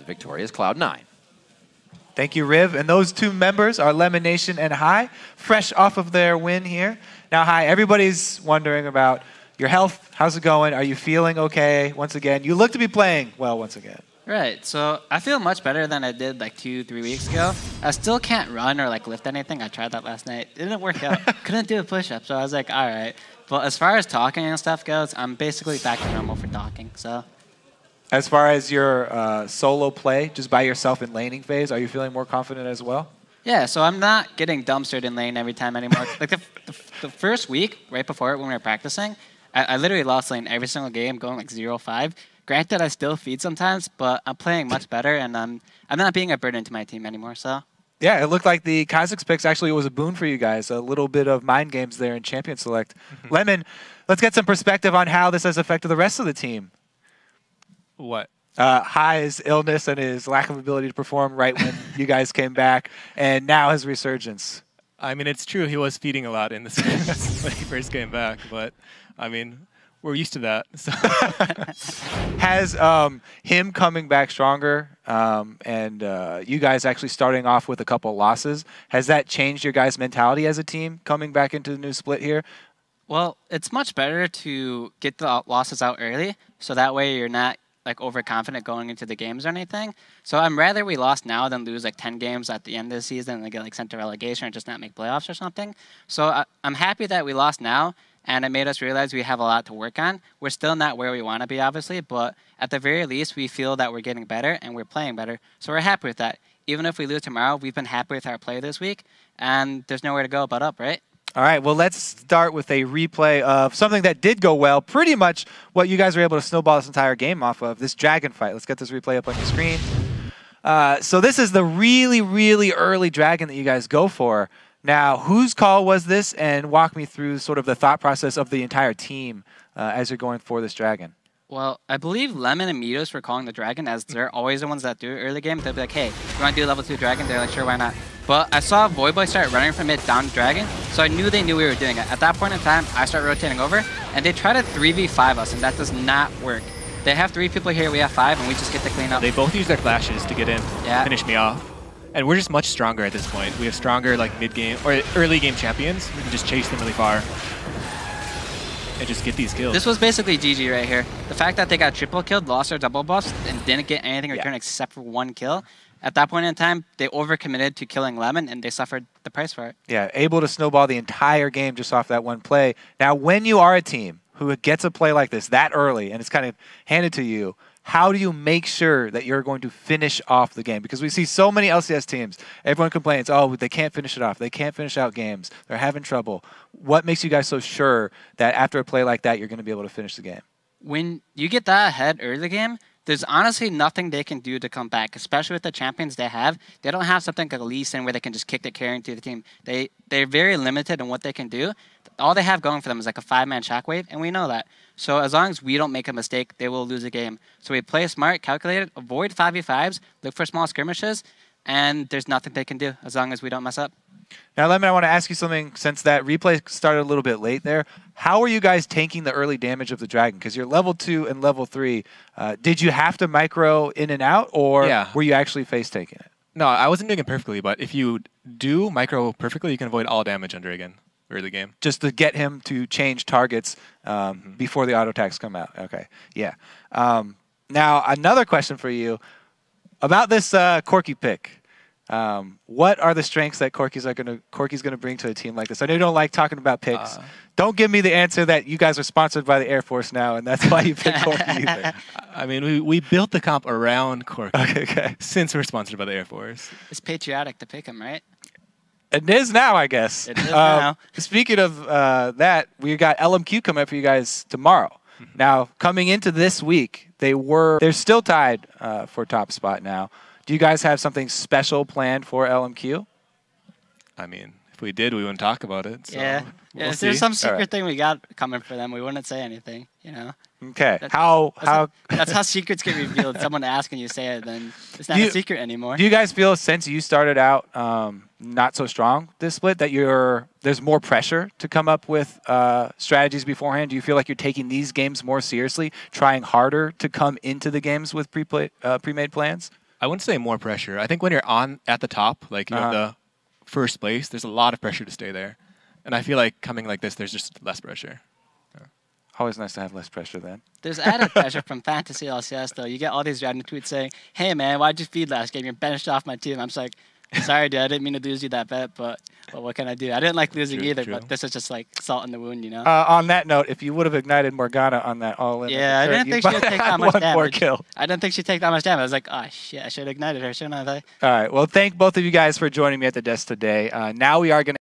the victorious Cloud9. Thank you, Riv. And those two members are Lemon Nation and Hai, fresh off of their win here. Now, Hai, everybody's wondering about your health. How's it going? Are you feeling okay once again? You look to be playing well once again. Right, so I feel much better than I did like 2-3 weeks ago. I still can't run or like lift anything. I tried that last night. It didn't work out. Couldn't do a push-up, so I was like, all right. But as far as talking and stuff goes, I'm basically back to normal for talking, so. As far as your solo play, just by yourself in laning phase, are you feeling more confident as well? Yeah, so I'm not getting dumpstered in lane every time anymore. Like the first week, right before it when we were practicing, I literally lost lane every single game, going like 0-5. Granted, I still feed sometimes, but I'm playing much better, and I'm not being a burden to my team anymore. So. Yeah, it looked like the Kha'Zix picks actually was a boon for you guys. A little bit of mind games there in Champion Select. Lemon, let's get some perspective on how this has affected the rest of the team. What? Hai's illness and his lack of ability to perform right when you guys came back, and now his resurgence. I mean, it's true. He was feeding a lot in this when he first came back, but I mean, we're used to that. So. Has him coming back stronger and you guys actually starting off with a couple losses, has that changed your guys' mentality as a team coming back into the new split here? Well, it's much better to get the losses out early, so that way you're not like overconfident going into the games or anything. So I'm rather we lost now than lose like 10 games at the end of the season and get like sent to relegation or just not make playoffs or something. So I'm happy that we lost now, and it made us realize we have a lot to work on. We're still not where we want to be, obviously, but at the very least, we feel that we're getting better and we're playing better. So we're happy with that. Even if we lose tomorrow, we've been happy with our play this week, and there's nowhere to go but up, right? All right, well, let's start with a replay of something that did go well, pretty much what you guys were able to snowball this entire game off of, this dragon fight. Let's get this replay up on your screen. So this is the really, really early dragon that you guys go for. Now, whose call was this? And walk me through sort of the thought process of the entire team as you're going for this dragon. Well, I believe Lemon and Mitos were calling the dragon, as they're always the ones that do it early game. They'll be like, hey, you want to do level 2 dragon? They're like, sure, why not? But I saw Voidboy start running from mid down dragon, so I knew they knew we were doing it. At that point in time, I start rotating over, and they try to 3v5 us, and that does not work. They have 3 people here, we have 5, and we just get to clean up. They both use their flashes to get in, finish me off. And we're just much stronger at this point. We have stronger like mid-game or early game champions. We can just chase them really far and just get these kills. This was basically GG right here. The fact that they got triple killed, lost their double buffs, and didn't get anything in return except for 1 kill. At that point in time, they overcommitted to killing Lemon, and they suffered the price for it. Yeah, able to snowball the entire game just off that one play. Now, when you are a team who gets a play like this that early, and it's kind of handed to you, how do you make sure that you're going to finish off the game? Because we see so many LCS teams, everyone complains, oh, they can't finish it off. They can't finish out games. They're having trouble. What makes you guys so sure that after a play like that, you're going to be able to finish the game? When you get that ahead early game, there's honestly nothing they can do to come back, especially with the champions they have. They don't have something like a Lee Sin where they can just kick the carry into the team. They're very limited in what they can do. All they have going for them is like a 5-man shockwave, and we know that. So as long as we don't make a mistake, they will lose a game. So we play smart, calculated, avoid 5v5s, look for small skirmishes, and there's nothing they can do as long as we don't mess up. Now, Lemon, I want to ask you something. Since that replay started a little bit late there, how are you guys tanking the early damage of the dragon? Because you're level 2 and level 3. Did you have to micro in and out, or were you actually face taking it? No, I wasn't doing it perfectly, but if you do micro perfectly, you can avoid all damage on dragon early game. Just to get him to change targets before the auto attacks come out. Okay, yeah. Now, another question for you about this Corki pick. What are the strengths that Corki's gonna bring to a team like this? I know you don't like talking about picks. Don't give me the answer that you guys are sponsored by the Air Force now, and that's why you picked Corki either. I mean, we built the comp around Corki. Okay. Since we're sponsored by the Air Force. It's patriotic to pick him, right? It is now, I guess. It is now. Speaking of that, we got LMQ coming up for you guys tomorrow. Now, coming into this week, they're still tied for top spot now. Do you guys have something special planned for LMQ? I mean, if we did, we wouldn't talk about it. So we'll if there's some secret thing we got coming for them, we wouldn't say anything, you know? Okay. That's how secrets get revealed. Someone asks and you say it, then it's not a secret anymore. Do you guys feel, since you started out not so strong this split, that there's more pressure to come up with strategies beforehand? Do you feel like you're taking these games more seriously, trying harder to come into the games with pre-made plans? I wouldn't say more pressure. I think when you're on at the top, like you have the first place, there's a lot of pressure to stay there. And I feel like coming like this, there's just less pressure. Always nice to have less pressure then. There's added pressure from Fantasy LCS, though. You get all these random tweets saying, hey, man, why'd you feed last game? You're benched off my team. I'm just like, sorry, dude, I didn't mean to lose you that bet, but what can I do? I didn't like losing either, but this is just like salt in the wound, you know? On that note, if you would have ignited Morgana on that all-in, yeah, I didn't think she would take that much damage. More kill. I didn't think she'd take that much damage. I was like, oh, shit, I should have ignited her, shouldn't I? All right, well, thank both of you guys for joining me at the desk today. Now we are going to